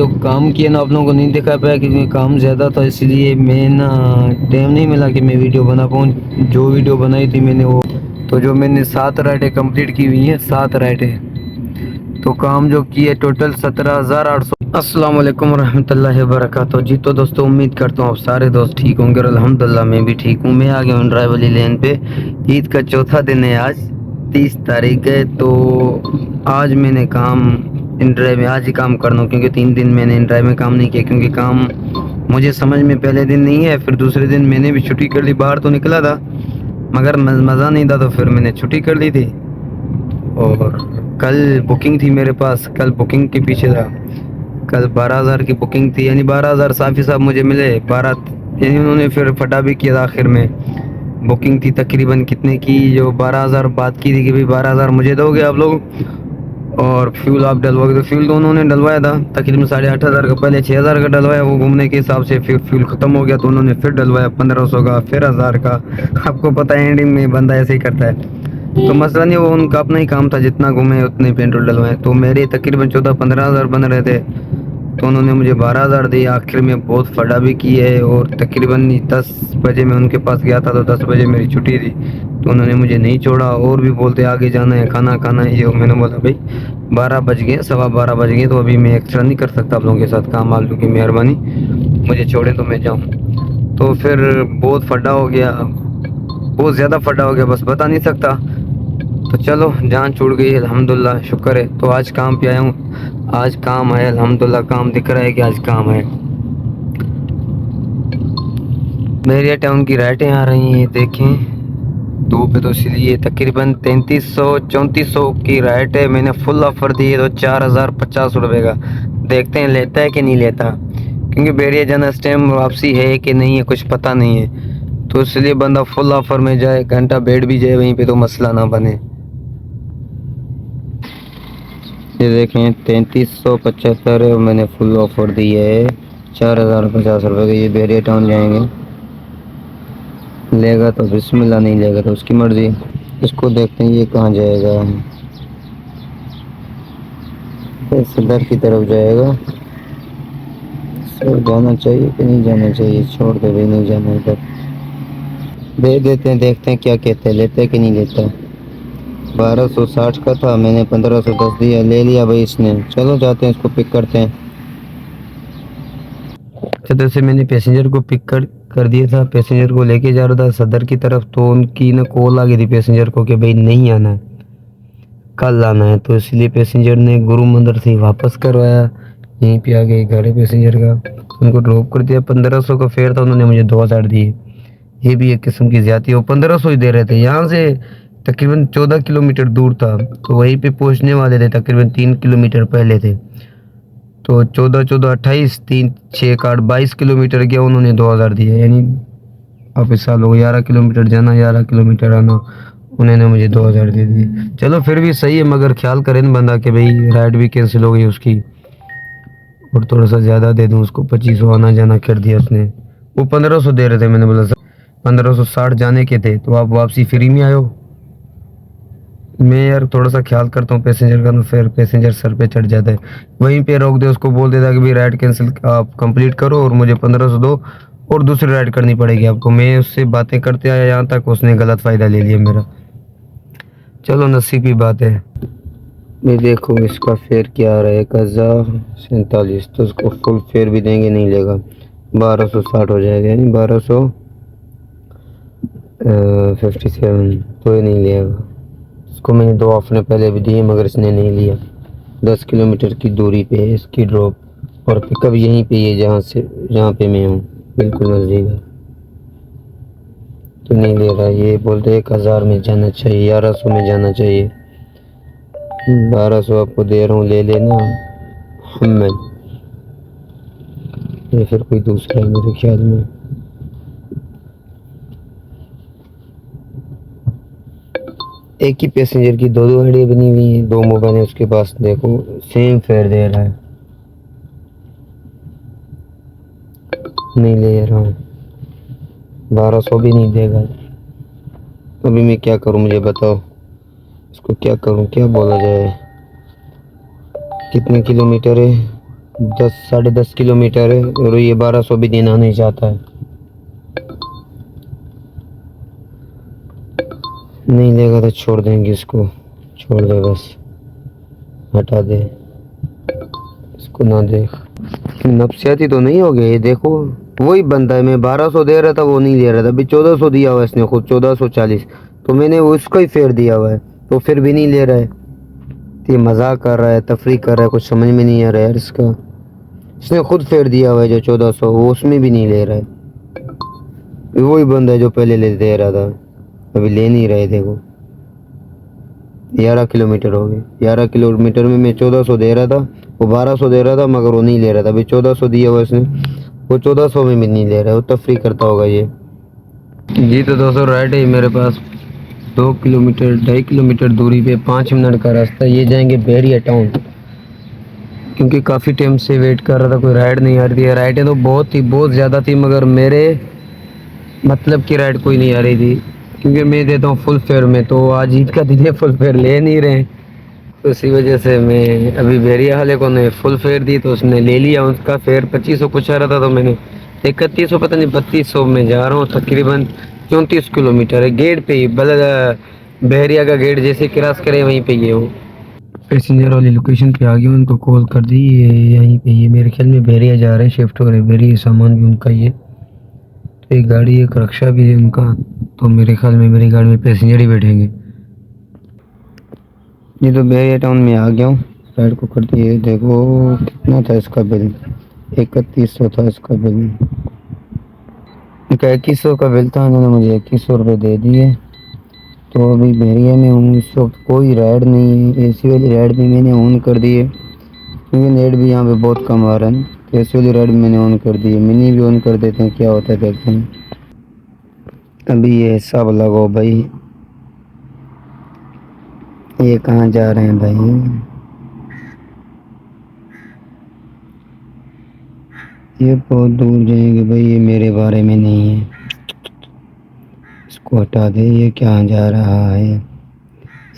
जो काम किया ना आप लोगों को नहीं दिखा पाया क्योंकि काम ज़्यादा था, इसलिए मैं ना टाइम नहीं मिला कि मैं वीडियो बना पाऊँ। जो वीडियो बनाई थी मैंने वो, तो जो मैंने 7 राइडें कंप्लीट की हुई हैं, 7 राइडें, तो काम जो किए टोटल 17,800। अस्सलाम वालेकुम रहमतुल्लाहि व बरकातहू। जी तो दोस्तों, उम्मीद करता हूँ आप सारे दोस्त ठीक होंगे और अल्हम्दुलिल्लाह मैं भी ठीक हूँ। मैं आ गया हूँ ड्राइव वाली लेन पे। ईद का चौथा दिन है आज, 30 तारीख है। तो आज मैंने काम इन ड्राइव में आज ही काम करना हूँ क्योंकि 3 दिन मैंने इन ड्राइव में काम नहीं किया क्योंकि काम मुझे समझ में पहले दिन नहीं है। फिर दूसरे दिन मैंने भी छुट्टी कर ली, बाहर तो निकला था मगर मज़ा नहीं था, तो फिर मैंने छुट्टी कर ली थी। और कल बुकिंग थी मेरे पास, कल बुकिंग के पीछे था। कल 12,000 की बुकिंग थी, यानी 12,000 साफ़ी साहब मुझे मिले 12, यानी उन्होंने फिर फटा भी किया था आखिर में। बुकिंग थी तकरीबन कितने की, जो 12,000 बात की थी कि भाई 12,000 मुझे दोगे आप लोग और फ्यूल आप डलवाओगे, तो फ्यूल तो उन्होंने डलवाया था तकरीबन 8,500 का। पहले 6,000 का डलवाया, वो घूमने के हिसाब से फिर फ्यूल ख़त्म हो गया तो उन्होंने फिर डलवाया 1,500 का, फिर 1,000 का। आपको पता है एंडिंग में बंदा ऐसे ही करता है। तो मसला नहीं, वो उनका अपना ही काम था, जितना घूमे उतने पेट्रोल डलवाए। तो मेरे तकरीबन 14-15,000 बन रहे थे, तो उन्होंने मुझे 12,000 दिए। आखिर में बहुत फटा भी की है और तकरीबन 10 बजे मैं उनके पास गया था, तो 10 बजे मेरी छुट्टी थी, तो उन्होंने मुझे नहीं छोड़ा और भी बोलते आगे जाना है, खाना खाना है ये। मैंने बोला भाई 12 बज गए, 12:15 बज गए, तो अभी मैं एक्स्ट्रा नहीं कर सकता आप लोगों के साथ काम। आप लोगों की मेहरबानी, मुझे छोड़े तो मैं जाऊँ। तो फिर बहुत फटा हो गया, बहुत ज़्यादा फटा हो गया, बस बता नहीं सकता। तो चलो, जान छूट गई, अल्हम्दुलिल्लाह, शुक्र है। तो आज काम पे आया हूँ, आज काम है, अल्हम्दुलिल्लाह काम दिख रहा है कि आज काम है। मेरिया टाउन की राइटें आ रही हैं, देखें धूप है तो इसलिए तकरीबन 3,300-3,400 की राइट है। मैंने फुल ऑफर दी है तो 4,050 रुपये का। देखते हैं लेता है कि नहीं लेता, क्योंकि बैरिया जाना इस टाइम वापसी है कि नहीं है कुछ पता नहीं है, तो इसलिए बंदा फुल ऑफर में जाए, घंटा बैठ भी जाए वहीं पे तो मसला ना बने। ये देखें 3,375 है और मैंने फुल ऑफर दी है 4,050 रुपये का। ये बैरिया टाउन जाएंगे, लेगा तो बिस्मिल्लाह, नहीं लेगा तो उसकी मर्ज़ी। इसको देखते हैं ये कहाँ जाएगा, ये सदर की तरफ जाएगा। सर जाना चाहिए कि नहीं जाना चाहिए, छोड़ दे भाई, नहीं जाना इधर, दे देते हैं, देखते हैं क्या कहते हैं, लेते हैं कि नहीं लेता। 1,260 का था, मैंने 1,510 दिया, ले लिया भाई इसने। चलो जाते हैं, इसको पिक करते हैं। अच्छा, तो से मैंने पैसेंजर को पिक कर दिया था, पैसेंजर को लेके जा रहा था सदर की तरफ, तो उनकी ना कॉल आ गई थी पैसेंजर को कि भाई नहीं आना है, कल आना है। तो इसलिए पैसेंजर ने गुरु मंदिर से वापस करवाया, यहीं पे आ गए, घर है पैसेंजर का। उनको ड्रॉप कर दिया, 1,500 का फेयर था, उन्होंने मुझे 2,000 दिए। ये भी एक किस्म की ज्यादती है, वो 1,500 ही दे रहे थे। यहाँ से तकरीबन 14 किलोमीटर दूर था, तो वहीं पे पहुँचने वाले थे, तकरीबन 3 किलोमीटर पहले थे। तो 14-14 28, 3-6 8 22 किलोमीटर गया, उन्होंने 2,000 दिए। यानी आप इस साल हो 11 किलोमीटर जाना, 11 किलोमीटर आना, उन्होंने मुझे 2,000 दे दिए। चलो फिर भी सही है, मगर ख्याल करें ना बंदा कि भाई राइड भी कैंसिल हो गई उसकी, और थोड़ा सा ज़्यादा दे दूँ उसको, 2,500 आना जाना कर दिया उसने। वो 1,500 दे रहे थे, मैंने बोला सर 1,560 जाने के थे, तो आप वापसी फ्री में आयो। मैं यार थोड़ा सा ख्याल करता हूँ पैसेंजर का, तो फिर पैसेंजर सर पे चढ़ जाता है। वहीं पे रोक दे, उसको बोल देता कि भाई राइड कैंसिल आप कंप्लीट करो और मुझे 1,500 दो और दूसरी राइड करनी पड़ेगी आपको। मैं उससे बातें करते आया यहाँ तक, उसने गलत फ़ायदा ले लिया मेरा। चलो नसीब की बात है। मैं देखो इसका फेयर क्या आ रहा है, 1,047, तो उसको फुल फेयर भी देंगे, नहीं लेगा, 1,260 हो जाएगा, यानी 1,257, तो ये नहीं लेगा। इसको मैंने 2 ऑफर पहले भी दिए मगर इसने नहीं लिया। 10 किलोमीटर की दूरी पे है इसकी ड्रॉप, और पिकअप यहीं पे है जहाँ पे मैं हूँ, बिल्कुल नज़दीक है, तो नहीं ले रहा। ये बोलते 1,000 में जाना चाहिए, 1,100 में जाना चाहिए। 1,200 आपको दे रहा हूँ, ले लेना। हमद, ये फिर कोई दूसरा है मेरे ख्याल में। एक ही पैसेंजर की 2-2 आईडी बनी हुई है, 2 मोबाइल है उसके पास, देखो सेम फेयर दे रहा है, नहीं ले रहा हूँ, 1,200 भी नहीं देगा। अभी मैं क्या करूँ, मुझे बताओ, इसको क्या करूँ, क्या बोला जाए। कितने किलोमीटर है, 10 साढ़े 10 किलोमीटर है और ये 1200 भी देना नहीं चाहता है। नहीं लेगा तो छोड़ देंगे इसको, छोड़ दे बस, हटा दे इसको, ना देख। नफसियाती तो नहीं हो गया ये, देखो वही बंदा है, मैं 1200 दे रहा था वो नहीं दे रहा था, अभी 1400 दिया हुआ है इसने खुद, 1440, तो मैंने उसको ही फेर दिया हुआ है, तो फिर भी नहीं ले रहा है। तो ये मजाक कर रहा है, तफरी कर रहा है, कुछ समझ में नहीं आ रहा है यार इसका। इसने खुद फेर दिया हुआ है जो 1400, वो उसमें भी नहीं ले रहा है। वही बंदा है जो पहले ले दे रहा था, अभी ले नहीं रहे। देखो 11 किलोमीटर हो गए, 11 किलोमीटर में मैं 1400 दे रहा था, वो 1200 दे रहा था, मगर वो नहीं ले रहा था। अभी 1400 दिया हुआ इसने, वो 1400 में भी नहीं ले रहा है, वो तफरी करता होगा ये। जी तो दोस्तों राइट है मेरे पास 2 किलोमीटर 2.5 किलोमीटर दूरी पे 5 मिनट का रास्ता। ये जाएंगे बहरिया टाउन, क्योंकि काफ़ी टाइम से वेट कर रहा था, कोई राइड नहीं आ रही थी। राइडें तो बहुत ज़्यादा थी, मगर मेरे मतलब की राइड कोई नहीं आ रही थी, क्योंकि मैं देता हूँ फुल फेयर में, तो आज ईद का दिन है, फुल फेयर ले नहीं रहे, तो इसी वजह से मैं अभी बहरिया वाले को ने फुल फेयर दी, तो उसने ले लिया। उसका फेयर 2500 कुछ आ रहा था, तो मैंने 3100 पता नहीं 3200 में जा रहा हूँ। तकरीबन 34 किलोमीटर है, गेट पे ही बहरिया का गेट जैसे क्रॉस करे वहीं पे ये हूँ। पैसेंजर वाली लोकेशन पे आ गया, उनको कॉल कर दी, ये यहीं पे, ये मेरे ख्याल में बहरिया जा रहे हैं, शिफ्ट हो रहे हैं बहरिया, सामान भी उनका ही है। तो एक गाड़ी एक रक्षा भी है उनका, तो मेरे ख्याल में मेरी गाड़ी में पैसेंजर ही बैठेंगे। ये तो बहरिया टाउन में आ गया हूँ, राइड को कर दिए। देखो कितना था इसका बिल, 3100 था इसका बिल, इनका 2100 का बिल था, इन्होंने मुझे 2100 रुपये दे दिए। तो अभी बहरिया में हूँ इस वक्त, कोई राइड नहीं है। एसी वाली राइड भी मैंने ऑन कर दी है, क्योंकि नेट भी यहाँ पे बहुत कम आ रहा है, तो एसी वाली राइड मैंने ऑन कर दी है। मिनी भी ऑन कर देते हैं, क्या होता है देखते हैं। अभी ये हिसाब लगाओ भाई, ये कहाँ जा रहे हैं भाई, ये बहुत दूर जाएंगे भाई, ये मेरे बारे में नहीं है, इसको हटा दे। ये कहाँ जा रहा है,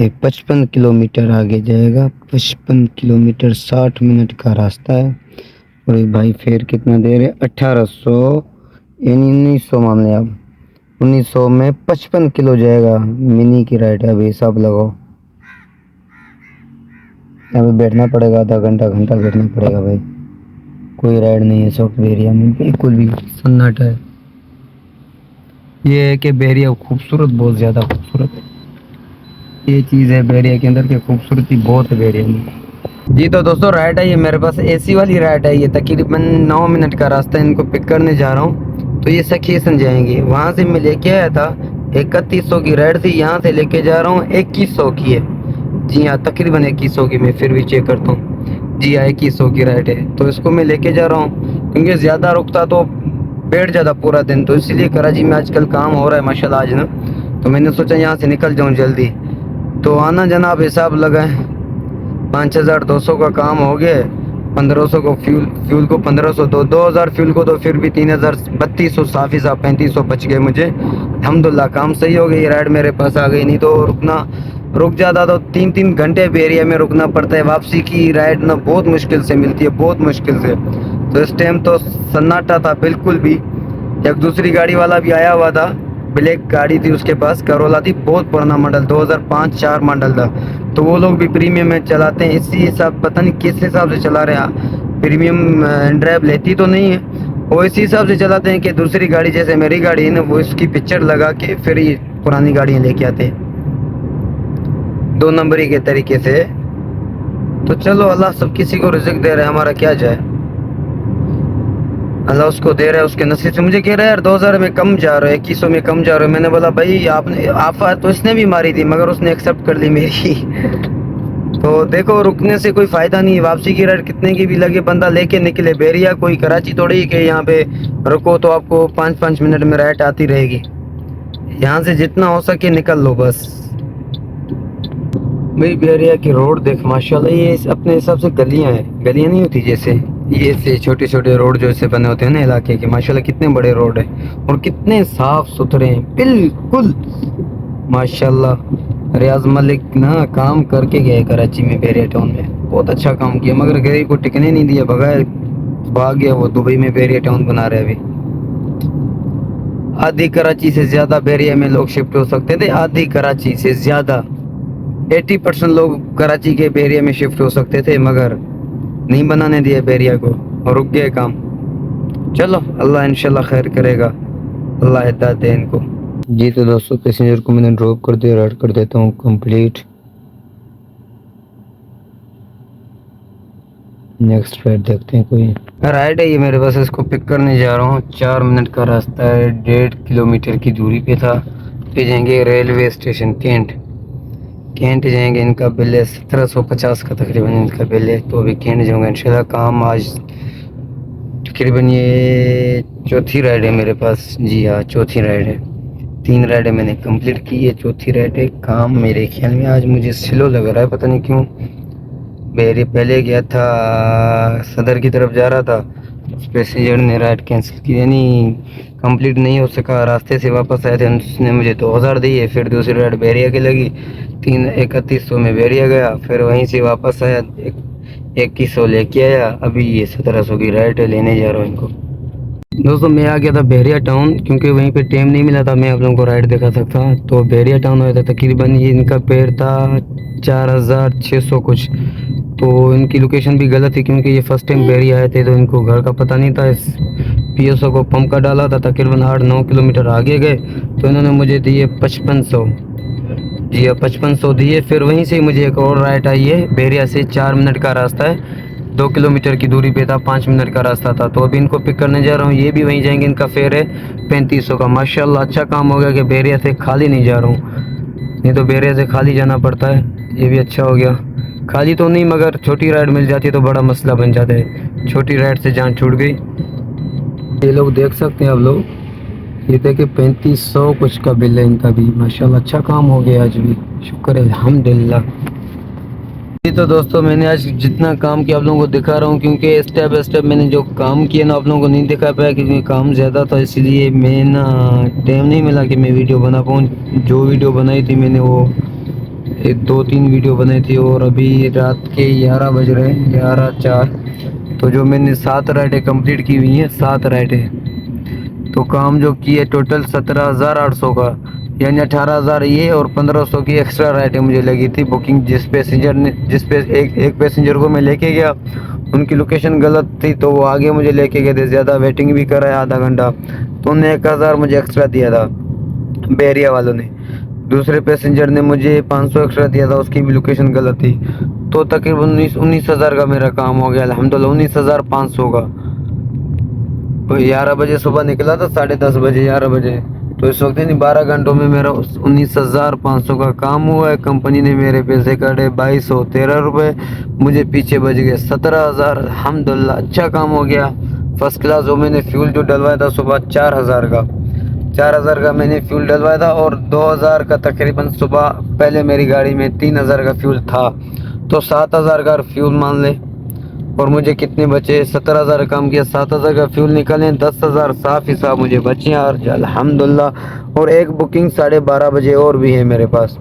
ये 55 किलोमीटर आगे जाएगा, 55 किलोमीटर 60 मिनट का रास्ता है। और ये भाई फेयर कितना दे रहे, 1800 यानी 1900 मान लें आप, 1900 में 55 किलो जाएगा। मिनी की राइड है, अभी हिसाब लगाओ। यहाँ पे बैठना पड़ेगा, आधा घंटा घंटा बैठना पड़ेगा भाई, कोई राइड नहीं है सॉफ्टवेयर एरिया में, बिल्कुल भी सन्नाटा है। ये है कि बहरिया खूबसूरत, बहुत ज़्यादा खूबसूरत है, ये चीज़ है बहरिया के अंदर की खूबसूरती बहुत है बहरिया में। जी तो दोस्तों राइड है ये मेरे पास, एसी वाली राइड है, ये तकरीबन 9 मिनट का रास्ता है। इनको पिक करने जा रहा हूँ, तो ये सखीसन जाएंगे, वहाँ से मैं लेके आया था 3100 की राइड थी, यहाँ से लेके जा रहा हूँ 2100 की है। जी हाँ तकरीबन 2100 की, मैं फिर भी चेक करता हूँ। जी हाँ 2100 की राइड है, तो इसको मैं लेके जा रहा हूँ, क्योंकि ज़्यादा रुकता तो बैठ जाता पूरा दिन, तो इसीलिए कराची में आजकल काम हो रहा है माशाल्लाह आज ना, तो मैंने सोचा यहाँ से निकल जाऊँ जल्दी। तो आना जनाब हिसाब लगाएं, 5200 का काम हो गया, 1500 को फ्यूल को 1500 दो, 2000 फ्यूल को, तो फिर भी 3000, 3200 साफ हिसाब 3500 बच गए मुझे। अल्हम्दुलिल्लाह काम सही हो गई, राइड मेरे पास आ गई, नहीं तो रुक जाता तो 3-3 घंटे बहरिया में रुकना पड़ता है। वापसी की राइड ना बहुत मुश्किल से मिलती है, बहुत मुश्किल से। तो इस टाइम तो सन्नाटा था बिल्कुल भी। एक दूसरी गाड़ी वाला भी आया हुआ था, ब्लैक गाड़ी थी उसके पास, करोला थी, बहुत पुराना मॉडल, 2005-4 मॉडल था। तो वो लोग भी प्रीमियम में चलाते हैं, इसी हिसाब पता नहीं किस हिसाब से चला रहे हैं, प्रीमियम ड्राइव लेती तो नहीं है, वो इसी हिसाब से चलाते हैं कि दूसरी गाड़ी जैसे मेरी गाड़ी है ना, वो इसकी पिक्चर लगा के फिर ये पुरानी गाड़ियाँ लेके आते हैं 2 नंबरी के तरीके से। तो चलो अल्लाह सब किसी को रिज़्क दे रहा है, हमारा क्या जाए, अल्लाह उसको दे रहा है उसके नसीब से। मुझे कह रहा है यार 2000 में कम जा रहे हो, 2100 में कम जा रहे हो। मैंने बोला भाई आपने आफा तो इसने भी मारी थी, मगर उसने एक्सेप्ट कर ली मेरी। तो देखो रुकने से कोई फ़ायदा नहीं है, वापसी की राइड कितने की भी लगे बंदा लेके निकले। बहरिया कोई कराची थोड़ी ही कि यहाँ पे रुको तो आपको 5-5 मिनट में राइड आती रहेगी, यहाँ से जितना हो सके निकल लो बस। भाई बहरिया की रोड देख माशाल्लाह, ये अपने हिसाब से गलियां हैं, गलियां नहीं होती जैसे ये से छोटे छोटे रोड जो ऐसे बने होते हैं ना इलाके के, माशाल्लाह कितने बड़े रोड है और कितने साफ सुथरे हैं बिल्कुल माशाल्लाह। रियाज मलिक ना काम करके गए कराची में बहरिया टाउन में, बहुत अच्छा काम किया, मगर गरीब को टिकने नहीं दिया, भगाया, भाग गया वो। दुबई में बैरिया टाउन बना रहे अभी। आधी कराची से ज्यादा बैरिया में लोग शिफ्ट हो सकते थे, आधी कराची से ज्यादा 80% लोग कराची के बैरिया में शिफ्ट हो सकते थे, मगर नहीं बनाने दिया बैरिया को और रुक गए काम। चलो अल्लाह इंशाल्लाह खैर करेगा, अल्लाह हिदायत दे इनको। जी तो दोस्तों, पैसेंजर को मैंने ड्रॉप कर दिया, राइड कर देता हूँ कंप्लीट। नेक्स्ट राइड देखते हैं, कोई राइड है ये मेरे पास, इसको पिक करने जा रहा हूँ। 4 मिनट का रास्ता है, 1.5 किलोमीटर की दूरी पे था। फिर जाएंगे रेलवे स्टेशन कैंट, कैंट जाएंगे। इनका बिल है 1750 का तकरीबन इनका बिल है, तो अभी कैंट जाऊँगा इंशाल्लाह। काम आज तकरीबन ये चौथी राइड है मेरे पास। जी हाँ, चौथी राइड है। 3 राइडें मैंने कंप्लीट की है, चौथी राइड है। काम मेरे ख्याल में आज मुझे स्लो लग रहा है, पता नहीं क्यों। मेरे पहले गया था सदर की तरफ जा रहा था, पैसेंजर ने राइड कैंसिल की, यानी कंप्लीट नहीं हो सका। रास्ते से वापस आए थे, उसने मुझे 2000 दिए। फिर दूसरी राइड बैरिया की लगी, 3100 में बैरिया गया। फिर वहीं से वापस आया, 2100 लेके आया। अभी ये 1700 की राइड लेने जा रहा हूँ इनको। दोस्तों मैं आ गया था बैरिया टाउन, क्योंकि वहीं पे टाइम नहीं मिला था मैं आप लोगों को राइड दिखा सकता। तो बैरिया टाउन आया था, तकरीबन ये इनका पेड़ था 4600 कुछ। तो इनकी लोकेशन भी गलत थी, क्योंकि ये फर्स्ट टाइम बैरिया आए थे, तो इनको घर का पता नहीं था। इस PSO को पंप का डाला था, तकरीबन 8-9 किलोमीटर आगे गए तो इन्होंने मुझे दिए 5500। जी हाँ, 5500 दिए। फिर वहीं से मुझे एक और राइड आई है, बैरिया से 4 मिनट का रास्ता है, 2 किलोमीटर की दूरी पे था, 5 मिनट का रास्ता था। तो अभी इनको पिक करने जा रहा हूँ, ये भी वहीं जाएंगे। इनका फेयर है 3500 का। माशाल्लाह अच्छा काम हो गया कि बैरिया से खाली नहीं जा रहा हूँ, नहीं तो बैरिया से खाली जाना पड़ता है। ये भी अच्छा हो गया, खाली तो नहीं, मगर छोटी राइड मिल जाती है तो बड़ा मसला बन जाता है। छोटी राइड से जान छूट गई। ये लोग देख सकते हैं आप लोग, ये देखिए 3500 कुछ का बिल है इनका भी। माशाल्लाह अच्छा काम हो गया आज भी, शुक्र है अल्हम्दुलिल्लाह। जी तो दोस्तों, मैंने आज जितना काम किया आप लोगों को दिखा रहा हूँ, क्योंकि स्टेप बाय स्टेप मैंने जो काम किया ना आप लोगों को नहीं दिखा पाया, क्योंकि काम ज़्यादा था, इसलिए मैं ना टाइम नहीं मिला कि मैं वीडियो बना पाऊँ। जो वीडियो बनाई थी मैंने वो 2-3 वीडियो बनाई थी, और अभी रात के 11 बज रहे हैं, 11:04। तो जो मैंने 7 राइडें कंप्लीट की हुई हैं, 7 राइडें, तो काम जो किए टोटल 17,800 का, यानी 18,000 ये और 1500 की एक्स्ट्रा राइडें मुझे लगी थी बुकिंग। जिस एक पैसेंजर को मैं लेके गया, उनकी लोकेशन गलत थी, तो वो आगे मुझे लेके गए थे, ज़्यादा वेटिंग भी कराया आधा घंटा, तो उन्होंने 1000 मुझे एक्स्ट्रा दिया था बैरिया वालों ने। दूसरे पैसेंजर ने मुझे 500 एक्स्ट्रा दिया था, उसकी भी लोकेशन गलत थी। तो तकरीबन 19,000 का मेरा काम हो गया अल्हम्दुलिल्लाह, 19,500 का। तो 11 बजे सुबह निकला था, 10:30 बजे 11 बजे, तो इस वक्त नहीं 12 घंटों में मेरा 19,500 का काम हुआ है। कंपनी ने मेरे पैसे काटे 2213 रुपये, मुझे पीछे बच गए 17,000। अल्हम्दुलिल्लाह अच्छा काम हो गया, फर्स्ट क्लास। वो मैंने फ्यूल जो डलवाया था सुबह 4,000 का मैंने फ्यूल डलवाया था, और 2,000 का तकरीबन सुबह पहले मेरी गाड़ी में 3,000 का फ्यूल था, तो 7,000 का फ्यूल मान ले। और मुझे कितने बचे, 17,000 काम किया, 7,000 का फ्यूल निकाले, 10,000 साफ हिसाब मुझे बचे और अल्हम्दुलिल्लाह। और एक बुकिंग 12:30 बजे और भी है मेरे पास।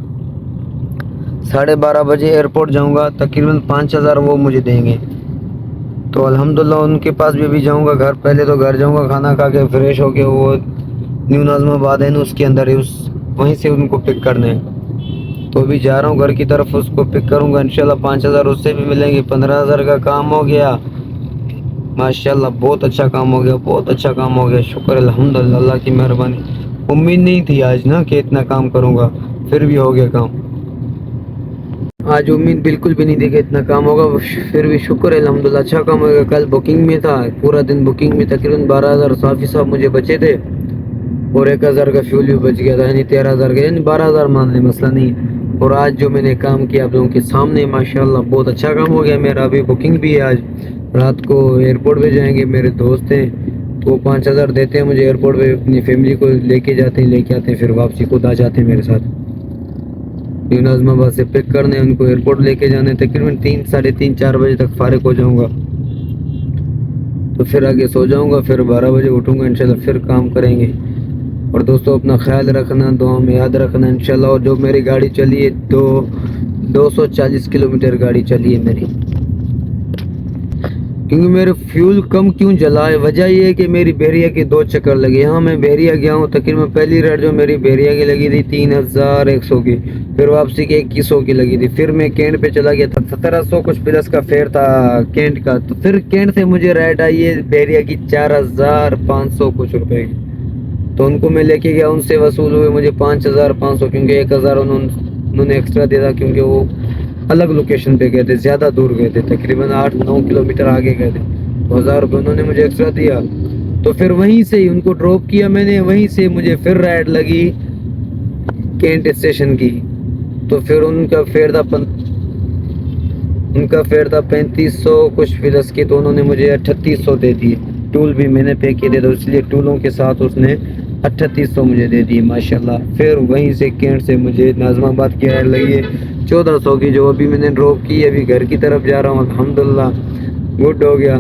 12:30 बजे एयरपोर्ट जाऊंगा, तकरीबन 5,000 वो मुझे देंगे। तो अल्हम्दुलिल्लाह उनके पास भी अभी जाऊंगा घर। पहले तो घर जाऊंगा, खाना खा के फ्रेश होके, वो न्यू नाज़िमाबाद है ना उसके अंदर है, वहीं से उनको पिक करने। तो अभी जा रहा हूँ घर की तरफ, उसको पिक करूँगा इंशाल्लाह। 5,000 उससे भी मिलेंगे, 15,000 का काम हो गया। माशाल्लाह बहुत अच्छा काम हो गया, बहुत अच्छा काम हो गया, शुक्र अल्हम्दुलिल्लाह, अल्लाह की मेहरबानी। उम्मीद नहीं थी आज ना कि इतना काम करूँगा, फिर भी हो गया काम। आज उम्मीद बिल्कुल भी नहीं थी कि इतना काम होगा, फिर भी शुक्र अल्हम्दुलिल्लाह अच्छा काम हो गया। कल बुकिंग में था, पूरा दिन बुकिंग में, तकरीबन 12,000 साफ हिसाब मुझे बचे थे, और 1,000 का फ्यूल भी बच गया था, यानी 13,000 का, यानी 12,000 मान ले, मसला नहीं। और आज जो मैंने काम किया आप लोगों के सामने, माशाल्लाह बहुत अच्छा काम हो गया मेरा। अभी बुकिंग भी है, आज रात को एयरपोर्ट पे जाएंगे, मेरे दोस्त हैं, तो 5,000 देते हैं मुझे एयरपोर्ट पे, अपनी फैमिली को लेके जाते हैं, लेके आते हैं, फिर वापसी खुद आ जाते हैं मेरे साथ। न्यू नाज़िमाबाद से पिक करने, उनको एयरपोर्ट लेके जाने, तकरीबन 3, 3:30, 4 बजे तक फारिग हो जाऊँगा, तो फिर आगे सो जाऊँगा, फिर 12 बजे उठूँगा इंशाल्लाह, फिर काम करेंगे। और दोस्तों अपना ख्याल रखना, दुआ में याद रखना इंशाल्लाह। और जो मेरी गाड़ी चली है 240 किलोमीटर गाड़ी चली है मेरी। क्योंकि मेरे फ्यूल कम क्यों जला है, वजह ये है कि मेरी बैरिया के 2 चक्कर लगे। यहाँ मैं बैरिया गया हूँ, तकरीबन पहली राइड जो मेरी बैरिया की लगी थी 3100 की, फिर वापसी के 2100 की लगी थी। फिर मैं कैंट पे चला गया था, 1700 कुछ प्लस का फेयर था कैंट का। तो फिर कैंट से मुझे राइड आई है बैरिया की 4500 कुछ रुपए की। तो उनको मैं लेके गया, उनसे वसूल हुए मुझे 5500, क्योंकि 1000 उन्होंने एक्स्ट्रा दिया था, क्योंकि वो अलग लोकेशन पे गए थे, ज़्यादा दूर गए थे, तकरीबन 8-9 किलोमीटर आगे गए थे। तो 1000 रुपये उन्होंने मुझे एक्स्ट्रा दिया। तो फिर वहीं से ही उनको ड्रॉप किया मैंने, वहीं से मुझे फिर राइड लगी कैंट स्टेशन की। तो फिर उनका फेयर था 3500 कुछ प्लस की, तो उन्होंने मुझे 3800 दे दिए। टूल भी मैंने पे किए थे, तो इसलिए टूलों के साथ उसने 3800 मुझे दे दिए माशाल्लाह। फिर वहीं से कैंट से मुझे नाज़माबाद की राइड लगी है 1400 की, जो अभी मैंने ड्रॉप की। अभी घर की तरफ जा रहा हूँ, अल्हम्दुलिल्लाह गुड हो गया।